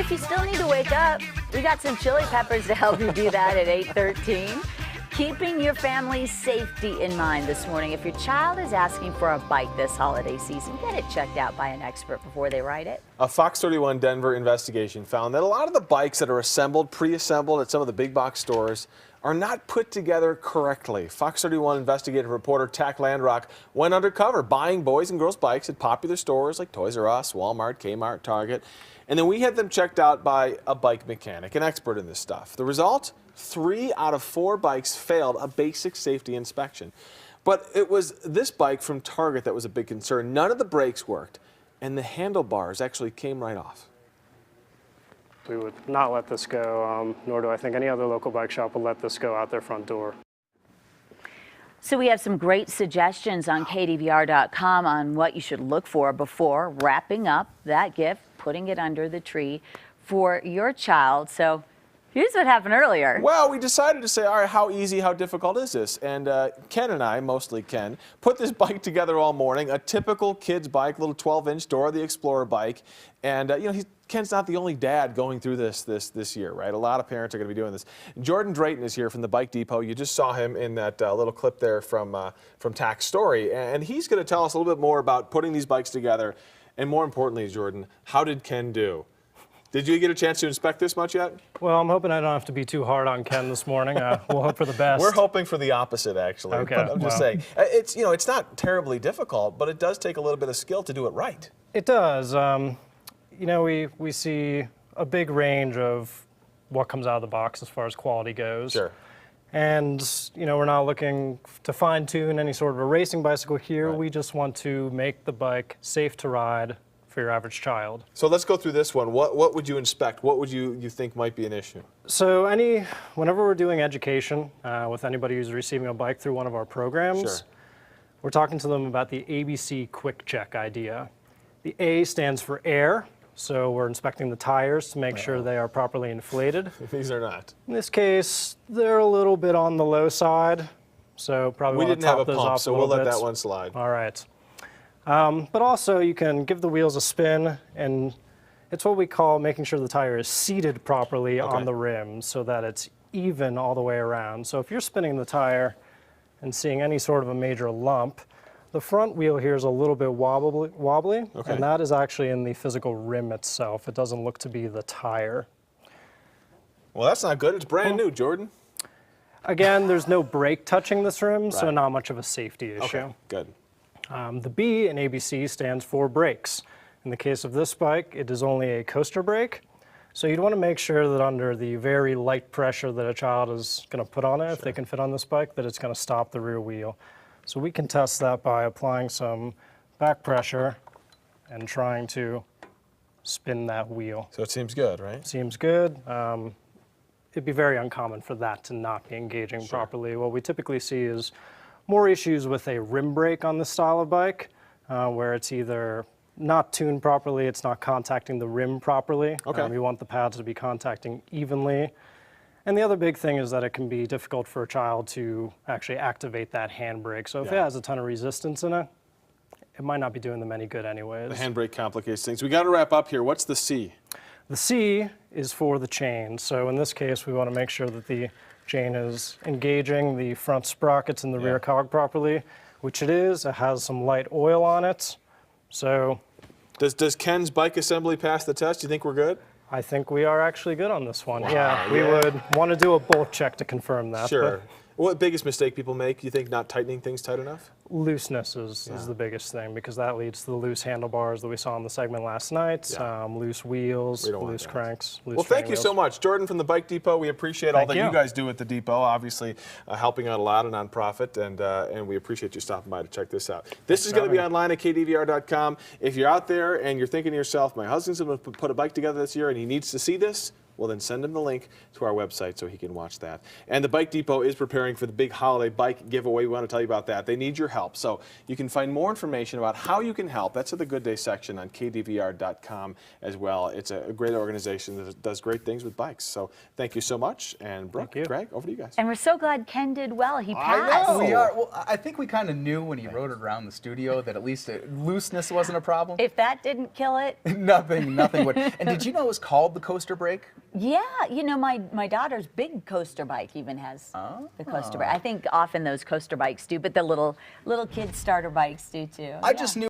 if you still need to wake up, we got some chili peppers to help you do that at 8:13. Keeping your family's safety in mind this morning. If your child is asking for a bike this holiday season, get it checked out by an expert before they ride it. A Fox 31 Denver investigation found that a lot of the bikes that are assembled, pre-assembled at some of the big box stores are not put together correctly. Fox 31 investigative reporter Tack Landrock went undercover buying boys and girls bikes at popular stores like Toys R Us, Walmart, Kmart, Target. And then we had them checked out by a bike mechanic, an expert in this stuff. The result? 3 out of 4 bikes failed a basic safety inspection. But it was this bike from Target that was a big concern. None of the brakes worked, and the handlebars actually came right off. We would not let this go, nor do I think any other local bike shop will let this go out their front door. So we have some great suggestions on KDVR.com on what you should look for before wrapping up that gift, putting it under the tree for your child. So here's what happened earlier. Well, we decided to say, all right, how easy, how difficult is this? And Ken and I, mostly Ken, put this bike together all morning, a typical kid's bike, little 12-inch Dora the Explorer bike. And, you know, Ken's not the only dad going through this year, right? A lot of parents are going to be doing this. Jordyn Drayton is here from the Bike Depot. You just saw him in that little clip there from Tack's story. And he's going to tell us a little bit more about putting these bikes together. And more importantly, Jordyn, how did Ken do? Did you get a chance to inspect this much yet? Well, I'm hoping I don't have to be too hard on Ken this morning. We'll hope for the best. We're hoping for the opposite, actually. Okay, But I'm just saying, it's, you know, it's not terribly difficult, but it does take a little bit of skill to do it right. It does. You know, we see a big range of what comes out of the box as far as quality goes. Sure. And, you know, we're not looking to fine-tune any sort of a racing bicycle here. Right. We just want to make the bike safe to ride for your average child. So let's go through this one. What would you inspect? What would you think might be an issue? So whenever we're doing education with anybody who's receiving a bike through one of our programs, Sure. we're talking to them about the ABC Quick Check idea. The A stands for air, so we're inspecting the tires to make sure they are properly inflated. These are not. In this case, they're a little bit on the low side, so probably We want to didn't have top a those pump, off so a we'll little let bit. that one slide. All right. But also you can give the wheels a spin, and it's what we call making sure the tire is seated properly on the rim so that it's even all the way around. So if you're spinning the tire and seeing any sort of a major lump, the front wheel here is a little bit wobbly, and that is actually in the physical rim itself. It doesn't look to be the tire. Well, that's not good. It's brand new, Jordyn. Again, there's no brake touching this rim, so not much of a safety issue. Okay, good. The B in ABC stands for brakes. In the case of this bike, it is only a coaster brake. So you'd want to make sure that under the very light pressure that a child is going to put on it, if they can fit on this bike, that it's going to stop the rear wheel. So we can test that by applying some back pressure and trying to spin that wheel. So it seems good, right? Seems good. It'd be very uncommon for that to not be engaging properly. What we typically see is more issues with a rim brake on this style of bike, where it's either not tuned properly, it's not contacting the rim properly. You want the pads to be contacting evenly. And the other big thing is that it can be difficult for a child to actually activate that handbrake. So if it has a ton of resistance in it, it might not be doing them any good anyways. The handbrake complicates things. We got to wrap up here. What's the C? The C is for the chain. So in this case, we want to make sure that the chain is engaging the front sprockets and the rear cog properly, which it is. It has some light oil on it. So does Ken's bike assembly pass the test? Do you think we're good? I think we are actually good on this one. We would want to do a bolt check to confirm that. Sure. What biggest mistake people make? You think not tightening things tight enough? Looseness is the biggest thing, because that leads to the loose handlebars that we saw in the segment last night, loose wheels, loose cranks, loose Well, thank you so much. Jordyn from the Bike Depot, we appreciate all that you guys do at the depot, obviously helping out a lot of nonprofit, and we appreciate you stopping by to check this out. This is going to be online at KDVR.com. If you're out there and you're thinking to yourself, my husband's going to put a bike together this year and he needs to see this, well, then send him the link to our website so he can watch that. And the Bike Depot is preparing for the big holiday bike giveaway. We want to tell you about that. They need your help. So you can find more information about how you can help. That's at the Good Day section on kdvr.com as well. It's a great organization that does great things with bikes. So thank you so much. And Brooke, Greg, over to you guys. And we're so glad Ken did well. He passed. I know. We are. Well, I think we kind of knew when he rode it around the studio that at least looseness wasn't a problem. If that didn't kill it. Nothing would. And did you know it was called the coaster brake? Yeah, you know, my daughter's big coaster bike even has the coaster bike. I think often those coaster bikes do, but the little kid starter bikes do too. I just knew